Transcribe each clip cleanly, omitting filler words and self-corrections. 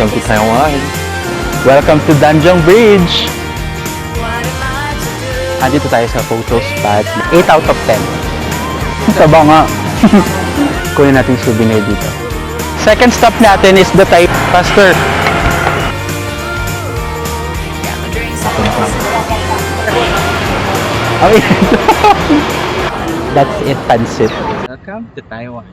Welcome to Taiwan. Welcome to Danjong Bridge. Andito tayo sa photo spot. 8 out of 10. Saba nga. Kunin natin souvenir dito. Second stop natin is the Thai Pastor. Okay. That's it, Pansit. Welcome to Taiwan.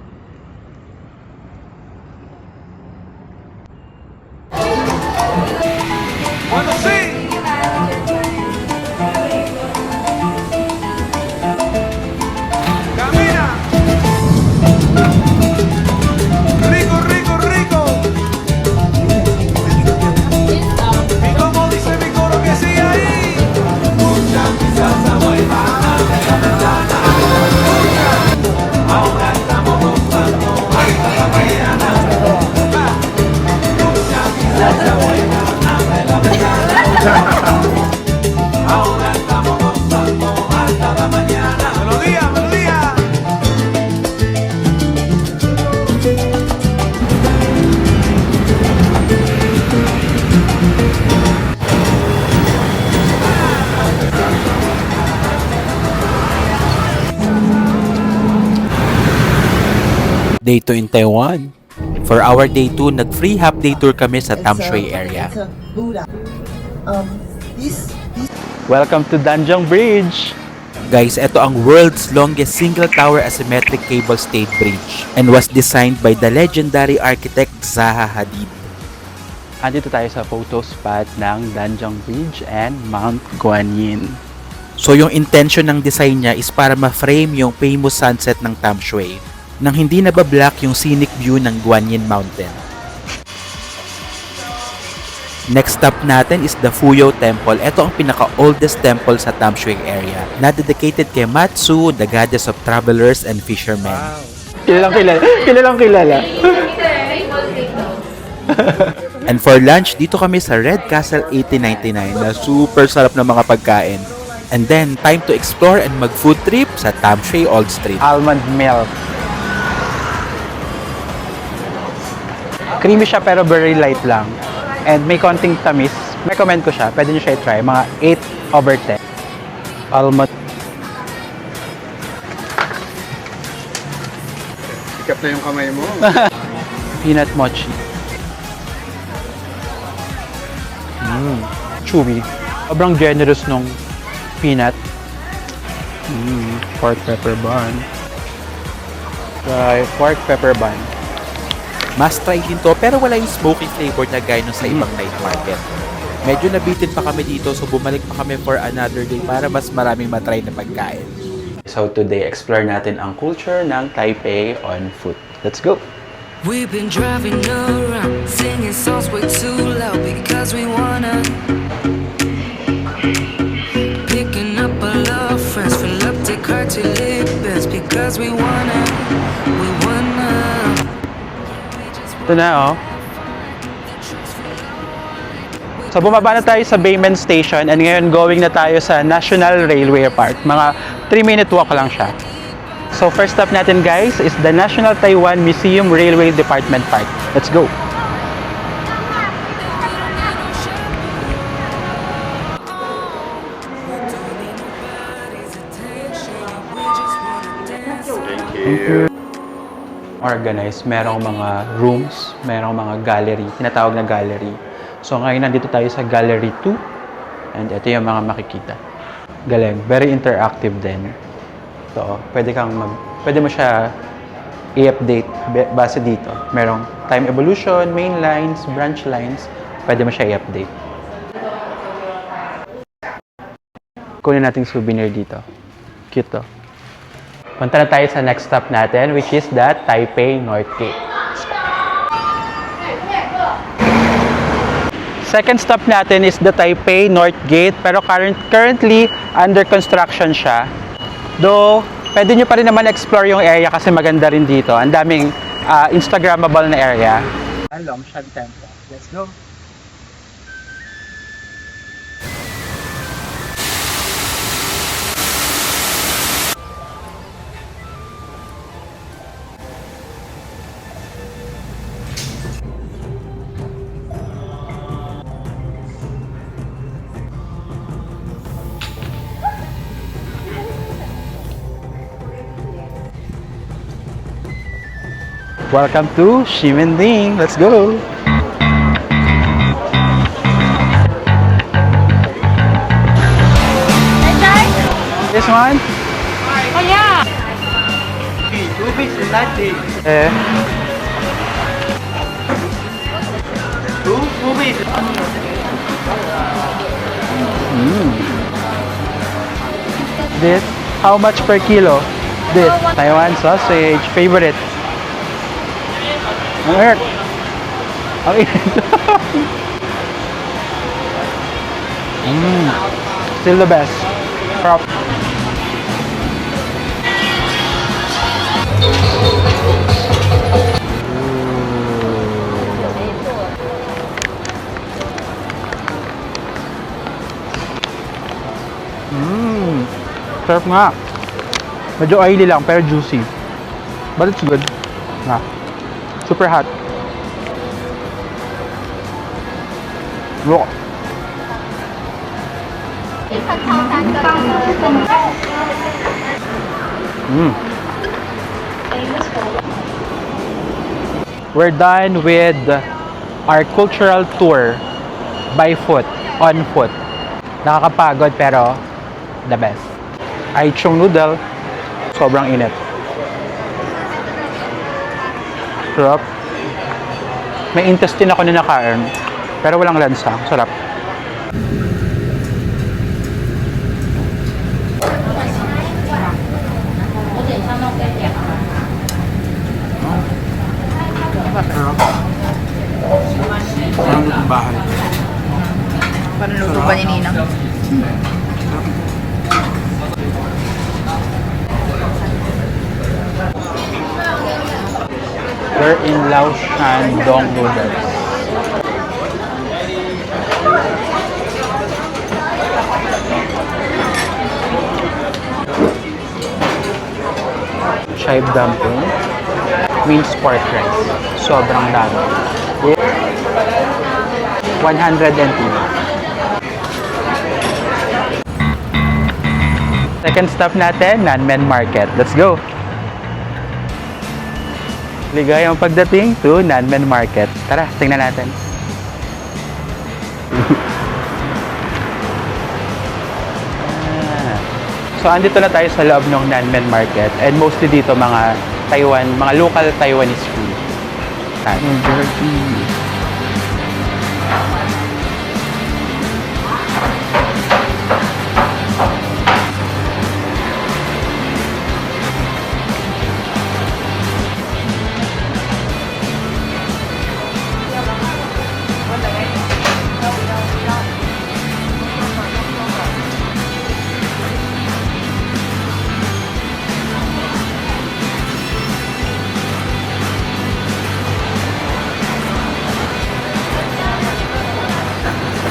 Day 2 in Taiwan. For our day 2, nag-free half-day tour kami sa Tamsui area. Welcome to Danjong Bridge. Guys, ito ang world's longest single-tower asymmetric cable-stayed bridge and was designed by the legendary architect Zaha Hadid. Andito tayo sa photo spot ng Danjong Bridge and Mount Guanyin. So yung intention ng design niya is para ma-frame yung famous sunset ng Tamsui nang hindi nabablock yung scenic view ng Guanyin Mountain. Next stop natin is the Fuyo Temple. Ito ang pinaka-oldest temple sa Tamsui area na dedicated kay Matsu, the goddess of travelers and fishermen. Kilalang kilala. And for lunch, dito kami sa Red Castle 1899 na super sarap na mga pagkain. And then, time to explore and mag-food trip sa Tamsui Old Street. Almond milk. Creamy siya pero very light lang. And may konting tamis. Recommend ko siya. Pwede nyo siya i-try. Mga 8 over 10. Almond. Sikat na yung kamay mo. Peanut mochi. Chewy. Sobrang generous nung peanut. Pork pepper bun. Try pork pepper bun. Must try din to pero wala yung smoky flavor na gaya nung sa ibang night market. Medyo nabitin pa kami dito so bumalik pa kami for another day para mas maraming matry na pagkain. So today, explore natin ang culture ng Taipei on foot. Let's go! We've been driving around, singing songs way too loud because we wanna. Picking up all our friends, fill up the car to live best because we wanna. Ito na, oh. So, bumaba na tayo sa Baymen Station and ngayon going na tayo sa National Railway Park. Mga 3-minute walk lang siya. So, first stop natin, guys, is the National Taiwan Museum Railway Department Park. Let's go! Thank you. Organized, merong mga rooms, merong mga gallery, tinatawag na gallery. So ngayon nandito tayo sa Gallery 2 and ito yung mga makikita. Galing, very interactive din. So, pwede mo siya i-update base dito. Merong time evolution, main lines, branch lines, pwede mo siya i-update. Kunin nating souvenir dito. Cute to. Punta na tayo sa next stop natin, which is the Taipei North Gate. Second stop natin is the Taipei North Gate, pero currently under construction siya. Though, pwede nyo pa rin naman explore yung area kasi maganda rin dito. Ang daming Instagrammable na area. Longshan Temple. Let's go! Welcome to Ximending. Let's go. This one? Oh yeah. Eh. This, how much per kilo? This, Taiwan sausage, favorite. Ang earth. Ang init. Still the best. Prop. Sarap nga. Medyo oily lang pero juicy. But it's good. Nga. Super hot. Look. We're done with our cultural tour by foot, on foot. Nakakapagod pero the best. Aichong noodle, sobrang init. Sarap. May intestine ako na nakain, pero walang lansa. Sarap. Parang lutong bahay. Parang luto pa ni Ninang. We're in Laoshan Dong Noodles. Chive dumpling, minced pork rice. Sobrang dami. 100 NT. Second stop natin, Nanmen Market. Let's go! Ligayang pagdating to Nanmen Market. Tara, tingnan natin. So, andito na tayo sa loob ng Nanmen Market. And mostly dito, mga Taiwan, mga local Taiwanese food. Jerky.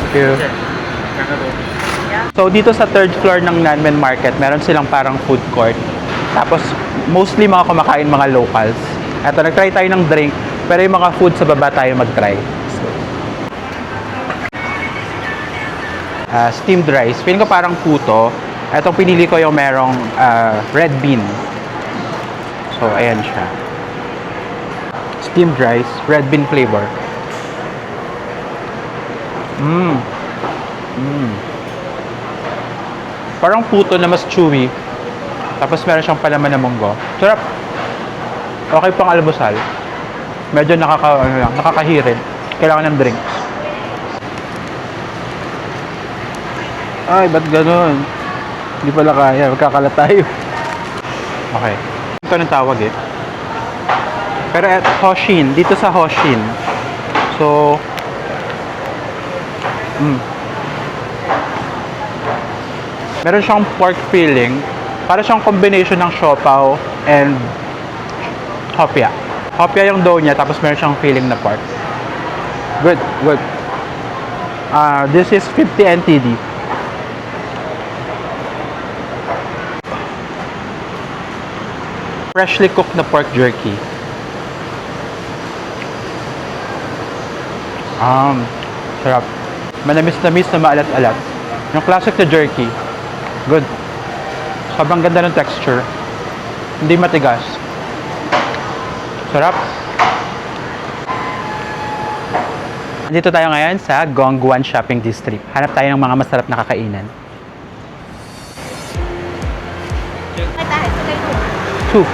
Thank you. So, dito sa third floor ng Nanmen Market, meron silang parang food court. Tapos, mostly mga kumakain mga locals. Eto, nag-try tayo ng drink, pero yung mga food sa baba tayo mag-try. Steamed rice. Feeling ko parang puto. Etong pinili ko yung merong red bean. So, ayan siya. Steamed rice, red bean flavor. Parang puto na mas chewy. Tapos meron siyang palaman na munggo. Sarap. Okay pang almusal. Medyo nakakahirin. Kailangan ng drinks. Ay, ba't ganun? Hindi pala kaya. Magkakalat tayo. Okay. Ito nang tawag eh. Pero at Hoshin. Dito sa Hoshin. So, meron siyang pork filling. Para siyang combination ng siopaw and hopia. Hopia yung dough niya, tapos meron siyang filling na pork. Good, good. This is 50 NTD. Freshly cooked na pork jerky. Sarap. Manamis-namis na maalat-alat. Yung classic na jerky. Good. Sobrang ganda ng texture. Hindi matigas. Sarap. Dito tayo ngayon sa Gongguan Shopping District. Hanap tayo ng mga masarap na kakainan. Two.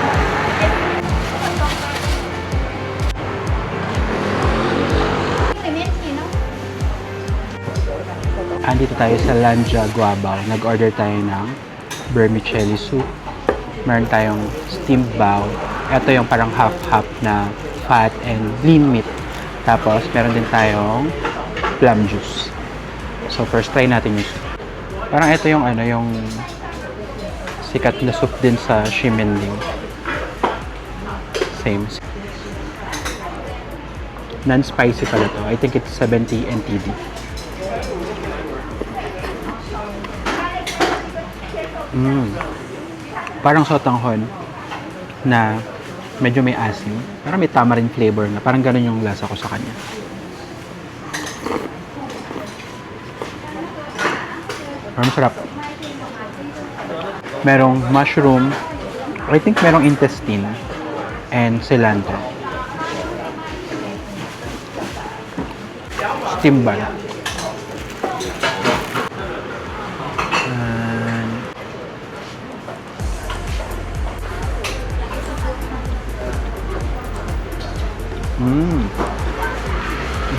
Andito tayo sa Lanja Guabao. Nag-order tayo ng vermicelli soup. Meron tayong steamed bao. Ito yung parang half-half na fat and lean meat. Tapos, meron din tayong plum juice. So, first try natin yung soup. Parang ito yung yung sikat na soup din sa Ximending. Same. Non-spicy pala to. I think it's 70 NTD. Parang sotanghon na medyo may asim. Parang may tamarind flavor na. Parang ganun yung lasa ko sa kanya. Parang sarap. Merong mushroom. I think merong intestine. And cilantro. Steam bun.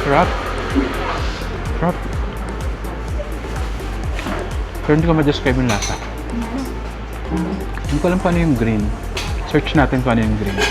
Sarap. Sarap. Pero hindi ko ma-describe yung lasa. Hindi ko alam paano yung green. Search natin kung ano yung green.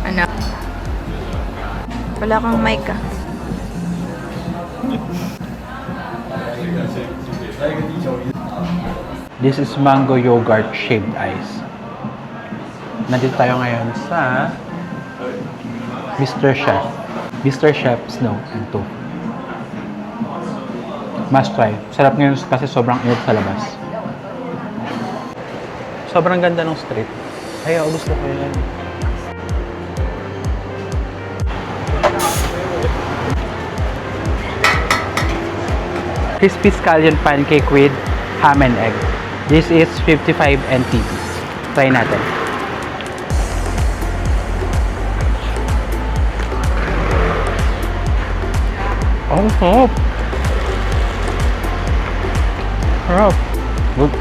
Ano? Wala kang mic ah. This is mango yogurt shaved ice. Nandito tayo ngayon sa Mr. Chef. Mr. Chef Snow and Tofu. Must try. Sarap ngayon kasi sobrang init sa labas. Sobrang ganda ng street. Ay, gusto ko yan. Crispy scallion pancake with ham and egg. This is 55 NTD. Try natin. Oh, sarap! Sarap! Good.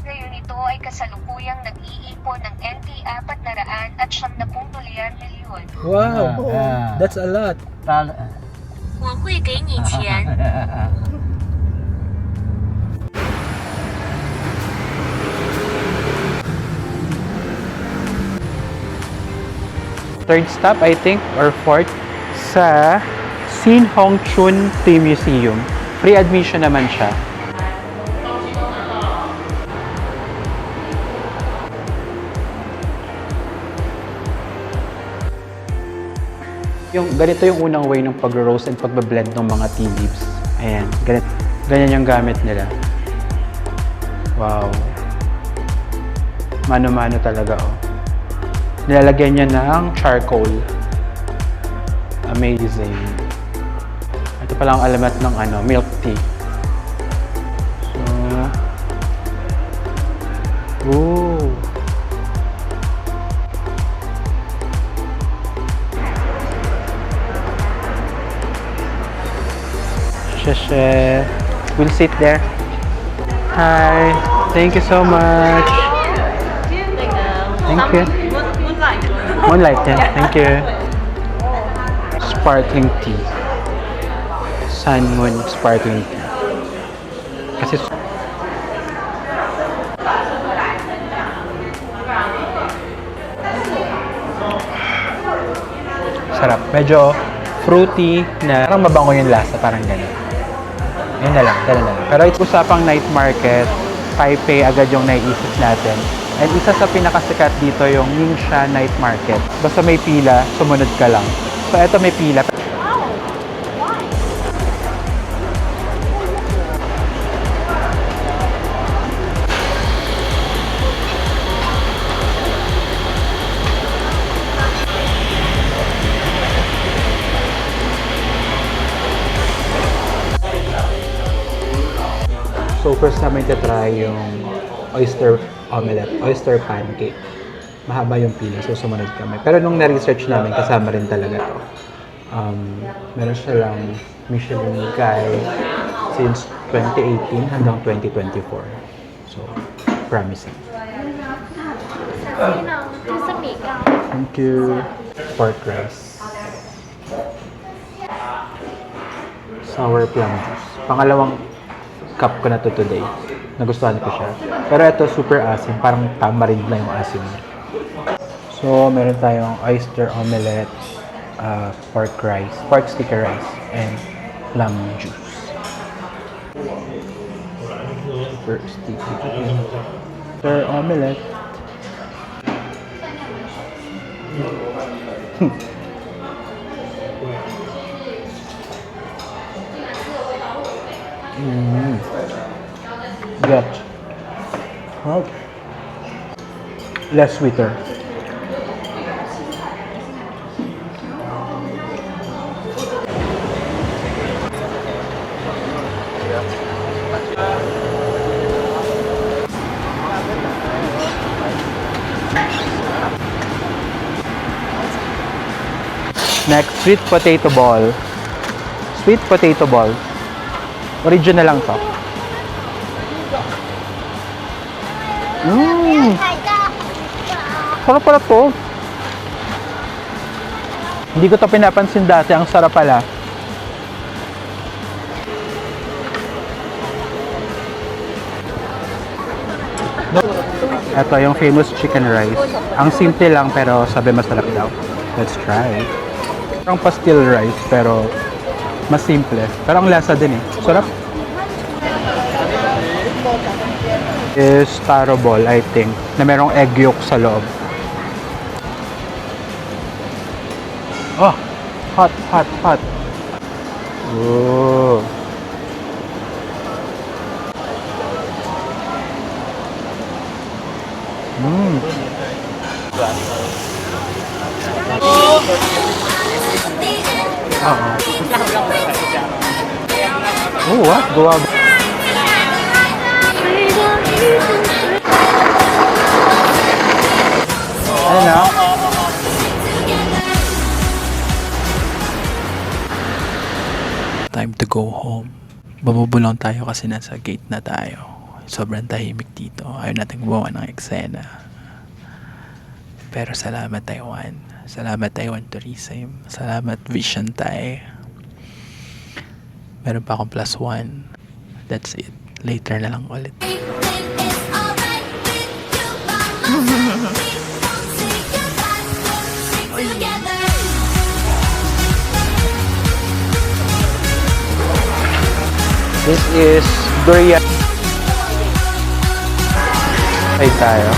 Ngayon ito ay kasalukuyang nag-iipon ng NT 400 at 70 dolyar milyon. Wow! That's a lot! 我会给你钱。 Third stop, I think, or fourth, sa Sin Hong Chun Tea Museum. Free admission naman siya. Ganito yung unang way ng pag-roast and pag-blend ng mga tea leaves. Ayan, ganyan yung gamit nila. Wow. Mano-mano talaga, oh. Nilalagyan niya ng charcoal. Amazing. Ito pala ang alamat ng milk tea. So, ooh. We'll sit there. Hi. Thank you so much. Thank you. Moonlight, yeah. Thank you. Sparkling tea. Sun Moon sparkling tea. Kasi sarap. Medyo fruity na parang mabango yung lasa, parang gano'n. Yun na lang, gano'n na lang. Pero usapang night market, Taipei agad yung naiisip natin. And isa sa pinakasikat dito yung Ningxia Night Market. Basta may pila, sumunod ka lang. So eto may pila. So first namin try yung oyster omelette, oyster pancake. Mahaba yung pila, so sumunod kami. Pero nung na-research namin, kasama rin talaga to. Meron siya lang Michelin Guide since 2018 hanggang 2024. So, promising. Thank you. Pork rice. Sour plum juice. Pangalawang cup ko na to today. Nagustuhan ko siya. Pero ito super asim. Parang tamarind na yung asim niya. So, meron tayong oyster omelette, pork rice, pork sticky rice, and plum juice. Super sticky. Oyster omelette. Get. Oh. Less sweeter. Next, sweet potato ball. Sweet potato ball. Original lang to. Sarap pala to. Hindi ko to pinapansin dati. Ang sarap pala. Ito yung famous chicken rice. Ang simple lang pero sabi masarap daw. Let's try. Parang pastel rice pero mas simple. Pero ang lasa din eh. Sarap. Is taro ball, I think, na merong egg yolk sa loob. Oh, hot, hot, hot. Oh. Oh, what? Guwag. Ano na? Time to go home. Babubulong tayo kasi nasa gate na tayo. Sobrang tahimik dito. Ayaw natin gumawa ng eksena. Pero salamat Taiwan. Salamat Taiwan Tourism. Salamat Vision Thai. Meron pa akong +1. That's it. Later na lang ulit. This is durian. Ay tayo.